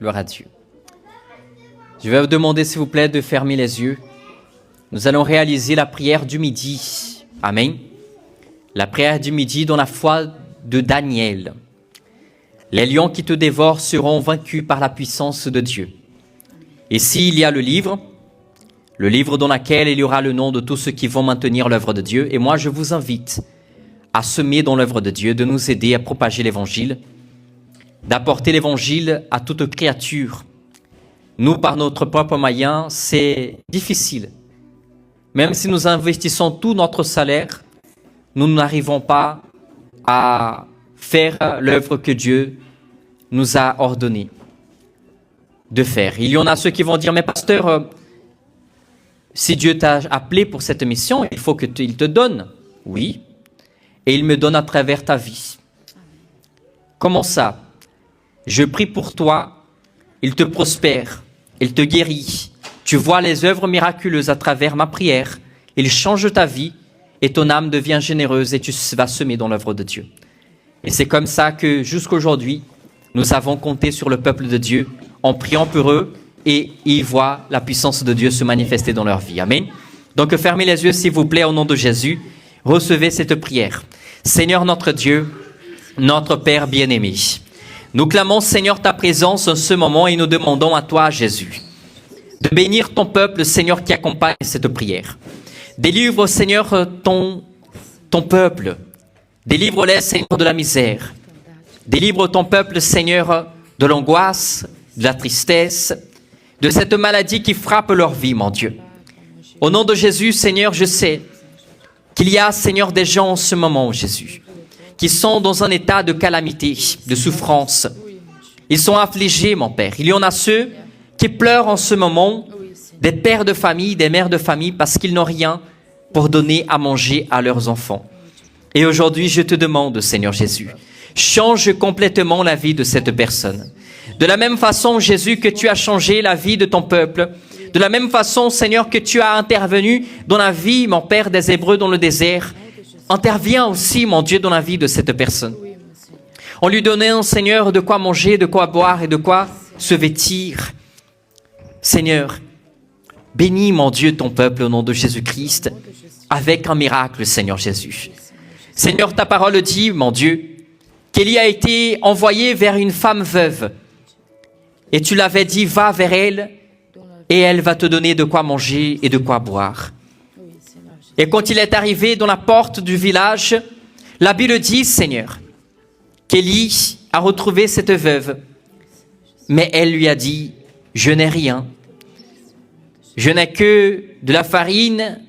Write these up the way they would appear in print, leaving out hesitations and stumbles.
Gloire à Dieu. Je vais vous demander, s'il vous plaît, de fermer les yeux. Nous allons réaliser la prière du midi. Amen. La prière du midi dans la foi de Daniel. Les lions qui te dévorent seront vaincus par la puissance de Dieu. Et s'il y a le livre dans lequel il y aura le nom de tous ceux qui vont maintenir l'œuvre de Dieu. Et moi, je vous invite à semer dans l'œuvre de Dieu, de nous aider à propager l'évangile, d'apporter l'évangile à toute créature. Nous, par notre propre moyen, c'est difficile. Même si nous investissons tout notre salaire, nous n'arrivons pas à faire l'œuvre que Dieu nous a ordonné de faire. Il y en a ceux qui vont dire, mais pasteur, si Dieu t'a appelé pour cette mission, il faut qu'il te donne. Oui, et il me donne à travers ta vie. Comment ça? Je prie pour toi, il te prospère, il te guérit. Tu vois les œuvres miraculeuses à travers ma prière. Il change ta vie et ton âme devient généreuse et tu vas semer dans l'œuvre de Dieu. Et c'est comme ça que jusqu'aujourd'hui, nous avons compté sur le peuple de Dieu en priant pour eux et ils voient la puissance de Dieu se manifester dans leur vie. Amen. Donc fermez les yeux s'il vous plaît au nom de Jésus. Recevez cette prière. Seigneur notre Dieu, notre Père bien-aimé, nous clamons Seigneur ta présence en ce moment et nous demandons à toi Jésus de bénir ton peuple Seigneur qui accompagne cette prière. Délivre Seigneur ton peuple, délivre-les Seigneur de la misère, délivre ton peuple Seigneur de l'angoisse, de la tristesse, de cette maladie qui frappe leur vie mon Dieu. Au nom de Jésus Seigneur, je sais qu'il y a, Seigneur, des gens en ce moment, Jésus, qui sont dans un état de calamité, de souffrance. Ils sont affligés, mon Père. Il y en a ceux qui pleurent en ce moment, des pères de famille, des mères de famille, parce qu'ils n'ont rien pour donner à manger à leurs enfants. Et aujourd'hui, je te demande, Seigneur Jésus, change complètement la vie de cette personne. De la même façon, Jésus, que tu as changé la vie de ton peuple, de la même façon, Seigneur, que tu as intervenu dans la vie, mon Père, des Hébreux dans le désert, interviens aussi, mon Dieu, dans la vie de cette personne. En lui donnant, Seigneur, de quoi manger, de quoi boire et de quoi se vêtir. Seigneur, bénis, mon Dieu, ton peuple au nom de Jésus-Christ, avec un miracle, Seigneur Jésus. Seigneur, ta parole dit, mon Dieu, qu'Élie a été envoyé vers une femme veuve. Et tu l'avais dit, va vers elle, et elle va te donner de quoi manger et de quoi boire. Et quand il est arrivé dans la porte du village, la Bible dit, Seigneur, qu'Élie a retrouvé cette veuve. Mais elle lui a dit, je n'ai rien. Je n'ai que de la farine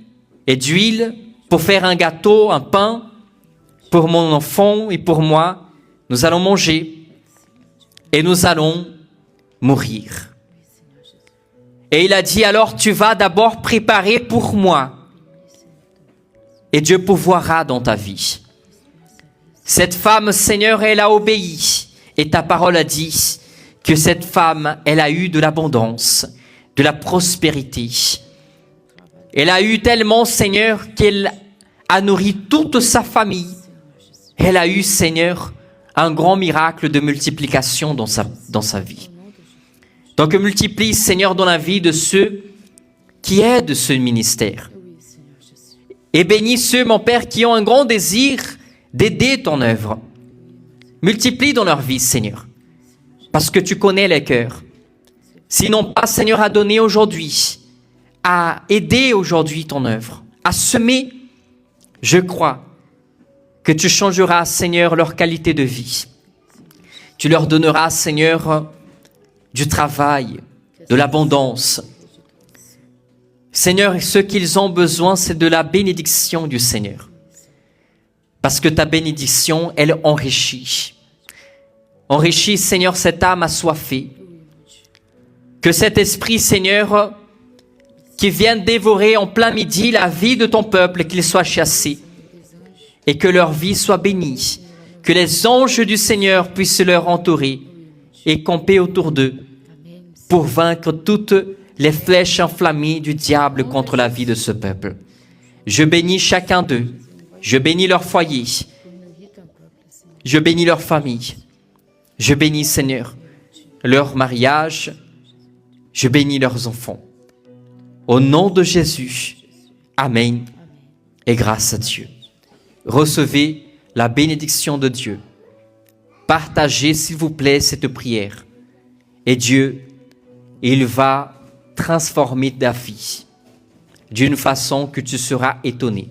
et d'huile pour faire un gâteau, un pain, pour mon enfant et pour moi. Nous allons manger et nous allons mourir. Et il a dit, alors tu vas d'abord préparer pour moi et Dieu pourvoira dans ta vie. Cette femme, Seigneur, elle a obéi et ta parole a dit que cette femme, elle a eu de l'abondance, de la prospérité. Elle a eu tellement, Seigneur, qu'elle a nourri toute sa famille. Elle a eu, Seigneur, un grand miracle de multiplication dans sa vie. Donc multiplie, Seigneur, dans la vie de ceux qui aident ce ministère. Et bénis ceux, mon Père, qui ont un grand désir d'aider ton œuvre. Multiplie dans leur vie, Seigneur, parce que tu connais les cœurs. Sinon pas, Seigneur, à donner aujourd'hui, à aider aujourd'hui ton œuvre, à semer, je crois que tu changeras, Seigneur, leur qualité de vie. Tu leur donneras, Seigneur, du travail, de l'abondance. Seigneur, ce qu'ils ont besoin, c'est de la bénédiction du Seigneur. Parce que ta bénédiction, elle enrichit. Enrichis, Seigneur, cette âme assoiffée. Que cet esprit, Seigneur, qui vient dévorer en plein midi la vie de ton peuple, qu'il soit chassé. Et que leur vie soit bénie. Que les anges du Seigneur puissent leur entourer et camper autour d'eux pour vaincre toutes les flèches enflammées du diable contre la vie de ce peuple. Je bénis chacun d'eux. Je bénis leur foyer. Je bénis leur famille. Je bénis, Seigneur, leur mariage, je bénis leurs enfants. Au nom de Jésus, Amen et grâce à Dieu. Recevez la bénédiction de Dieu. Partagez, s'il vous plaît, cette prière. Et Dieu, il va transformer ta vie d'une façon que tu seras étonné.